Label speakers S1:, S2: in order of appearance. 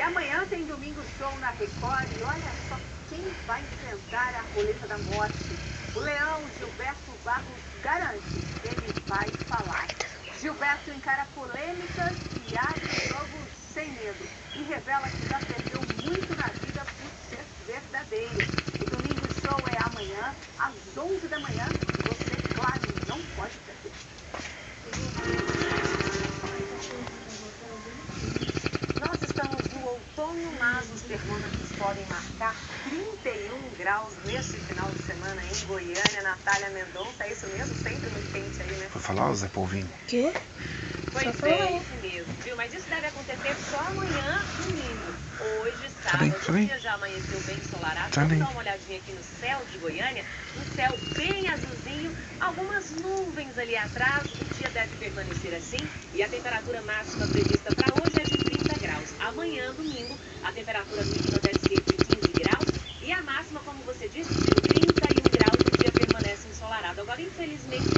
S1: E amanhã tem Domingo Show na Record. E olha só quem vai enfrentar a roleta da morte. O Leão Gilberto Barros garante que ele vai falar. Gilberto encara polêmicas e abre o jogo sem medo. E revela que já perdeu muito na vida por ser verdadeiro. O Domingo Show é amanhã, às 11 da manhã. Você, claro, não pode perder. Nós estamos no outono, mas os termômetros podem marcar 31 graus neste final de semana em Goiânia. Natália Mendonça, é isso mesmo? Sempre muito quente aí, né?
S2: Vai falar, Zé Polvinho?
S3: Quê?
S1: Pois é, isso mesmo, viu? Mas isso deve acontecer só amanhã, domingo. Hoje, sábado, o dia já amanheceu bem ensolarado. Vamos dar uma olhadinha aqui no céu de Goiânia. Um céu bem azulzinho, algumas nuvens ali atrás. O dia deve permanecer assim. E a temperatura máxima prevista para hoje é de 30 graus. Amanhã, domingo, a temperatura mínima deve ser de 15 graus. E a máxima, como você disse, de 31 graus. O dia permanece ensolarado. Agora, infelizmente,